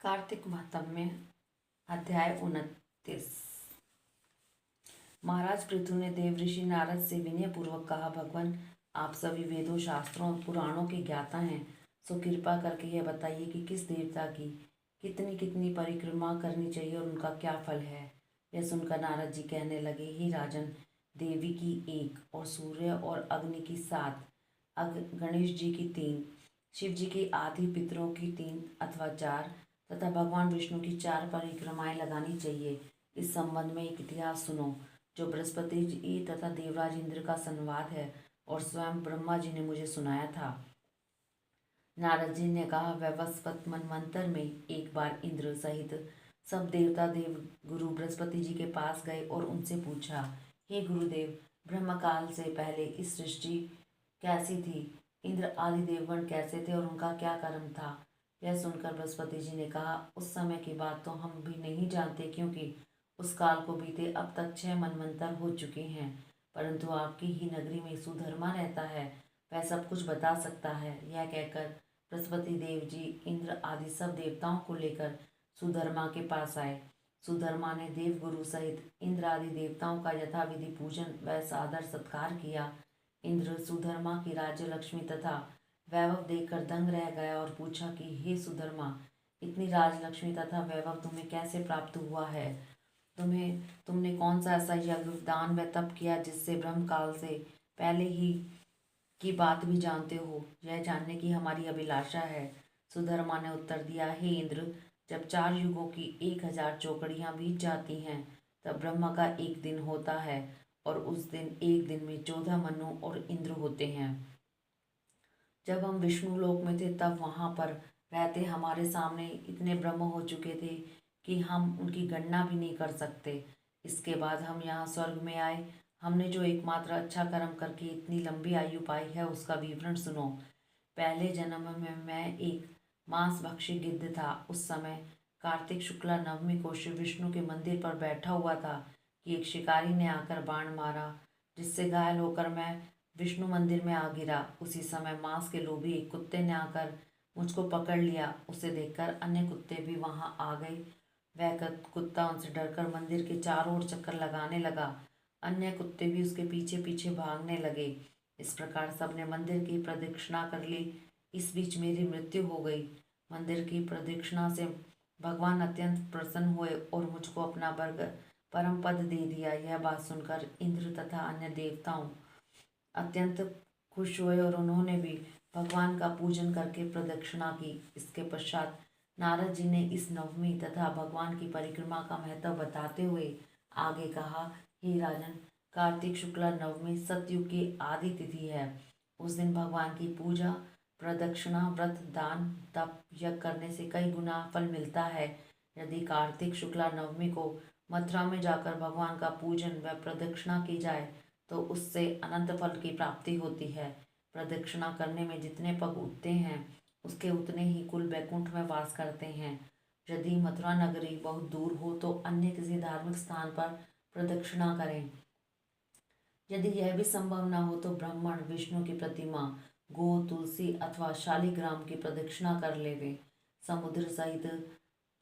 कार्तिक महात्म्य अध्याय 29। महाराज पृथु ने देव ऋषि नारद से विनय पूर्वक कहा, भगवान आप सभी वेदों, शास्त्रों और पुराणों के ज्ञाता हैं, सो कृपा करके यह बताइए कि किस देवता की कितनी कितनी परिक्रमा करनी चाहिए और उनका क्या फल है। यह सुनकर नारद जी कहने लगे, हे राजन, देवी की 1 और सूर्य और अग्नि की 7, गणेश जी की 3, शिव जी की आदि पितरों की 3 अथवा 4 तथा भगवान विष्णु की 4 परिक्रमाएं लगानी चाहिए। इस संबंध में एक इतिहास सुनो, जो बृहस्पति जी तथा देवराज इंद्र का संवाद है और स्वयं ब्रह्मा जी ने मुझे सुनाया था। नारद जी ने कहा, वैवस्वत मनवंतर में एक बार इंद्र सहित सब देवता देव गुरु बृहस्पति जी के पास गए और उनसे पूछा, हे गुरुदेव, ब्रह्म काल से पहले इस सृष्टि कैसी थी? इंद्र आदि देवगण कैसे थे और उनका क्या कर्म था? यह सुनकर बृहस्पति जी ने कहा, उस समय की बात तो हम भी नहीं जानते, क्योंकि उस काल को बीते अब तक 6 मनवंतर हो चुके हैं, परंतु आपकी ही नगरी में सुधर्मा रहता है, वह सब कुछ बता सकता है। यह कहकर बृहस्पति देव जी इंद्र आदि सब देवताओं को लेकर सुधर्मा के पास आए। सुधर्मा ने देव गुरु सहित इंद्र आदि देवताओं का यथाविधि पूजन व सादर सत्कार किया। इंद्र सुधर्मा की राज्य लक्ष्मी तथा वैभव देखकर दंग रह गया और पूछा कि हे सुधर्मा, इतनी राजलक्ष्मी तथा वैभव तुम्हें कैसे प्राप्त हुआ है? तुमने कौन सा ऐसा यज्ञ, दान व तप किया जिससे ब्रह्म काल से पहले ही की बात भी जानते हो? यह जानने की हमारी अभिलाषा है। सुधर्मा ने उत्तर दिया, हे इंद्र, जब 4 युगों की 1000 चौकड़ियां बीत जाती हैं, तब ब्रह्मा का एक दिन होता है और उस दिन एक दिन में 14 मनु और इंद्र होते हैं। जब हम विष्णु लोक में थे, तब वहां पर रहते हमारे सामने इतने ब्रह्म हो चुके थे कि हम उनकी गणना भी नहीं कर सकते। इसके बाद हम यहाँ स्वर्ग में आए। हमने जो एकमात्र अच्छा कर्म करके इतनी लंबी आयु पाई है, उसका विवरण सुनो। पहले जन्म में मैं एक मांस भक्षी गिद्ध था। उस समय कार्तिक शुक्ला नवमी को श्री विष्णु के मंदिर पर बैठा हुआ था कि एक शिकारी ने आकर बाण मारा, जिससे घायल होकर मैं विष्णु मंदिर में आ गिरा। उसी समय मांस के लोभी एक कुत्ते ने आकर मुझको पकड़ लिया। उसे देखकर अन्य कुत्ते भी वहां आ गए। वह कुत्ता उनसे डरकर मंदिर के चारों ओर चक्कर लगाने लगा। अन्य कुत्ते भी उसके पीछे पीछे भागने लगे। इस प्रकार सबने मंदिर की प्रदक्षिणा कर ली। इस बीच मेरी मृत्यु हो गई। मंदिर की प्रदक्षिणा से भगवान अत्यंत प्रसन्न हुए और मुझको अपना परम पद दे दिया। यह बात सुनकर इंद्र तथा अन्य देवताओं अत्यंत खुश हुए और उन्होंने भी भगवान का पूजन करके प्रदक्षिणा की। इसके पश्चात नारद जी ने इस नवमी तथा भगवान की परिक्रमा का महत्व बताते हुए आगे कहा, हे राजन, कार्तिक शुक्ला नवमी सतयुग की आदि तिथि है। उस दिन भगवान की पूजा, प्रदक्षिणा, व्रत, दान, तप, यज्ञ करने से कई गुना फल मिलता है। यदि कार्तिक शुक्ला नवमी को मथुरा में जाकर भगवान का पूजन व प्रदक्षिणा की जाए तो उससे अनंत फल की प्राप्ति होती है। प्रदक्षिणा करने में जितने पग उठते हैं, उसके उतने ही कुल वैकुंठ में वास करते हैं। यदि मथुरा नगरी बहुत दूर हो तो अन्य किसी धार्मिक स्थान पर प्रदक्षिणा करें। यदि यह भी संभव न हो तो ब्राह्मण विष्णु की प्रतिमा, गो, तुलसी अथवा शालिग्राम की प्रदक्षिणा कर लेवे। समुद्र सहित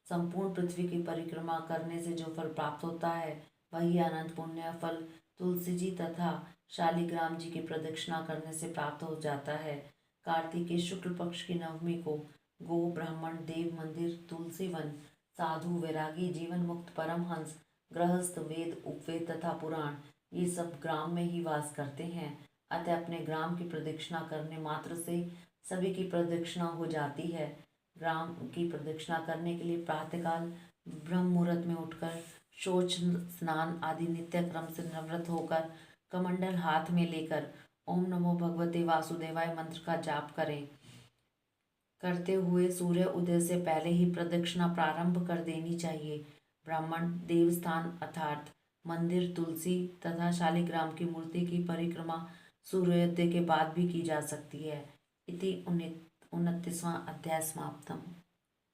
संपूर्ण पृथ्वी की परिक्रमा करने से जो फल प्राप्त होता है, वही अनंत पुण्य फल तुलसी जी तथा शालिग्राम जी की प्रदक्षिणा करने से प्राप्त हो जाता है। कार्तिक के शुक्ल पक्ष की नवमी को गो, ब्राह्मण, देव मंदिर, तुलसी वन, साधु, वैरागी, जीवन मुक्त, परमहंस, गृहस्थ, वेद, उपवेद तथा पुराण, ये सब ग्राम में ही वास करते हैं। अतः अपने ग्राम की प्रदक्षिणा करने मात्र से सभी की प्रदक्षिणा हो जाती है। ग्राम की प्रदक्षिणा करने के लिए प्रातःकाल ब्रह्म मुहूर्त में उठकर शौच, स्नान आदि नित्य क्रम से निवृत्त होकर कमंडल हाथ में लेकर ओम नमो भगवते वासुदेवाय मंत्र का जाप करें। करते हुए सूर्य उदय से पहले ही प्रदक्षिणा प्रारंभ कर देनी चाहिए। ब्राह्मण, देवस्थान अर्थात मंदिर, तुलसी तथा शालिग्राम की मूर्ति की परिक्रमा सूर्योदय के बाद भी की जा सकती है। इति 29वां अध्याय समाप्तम।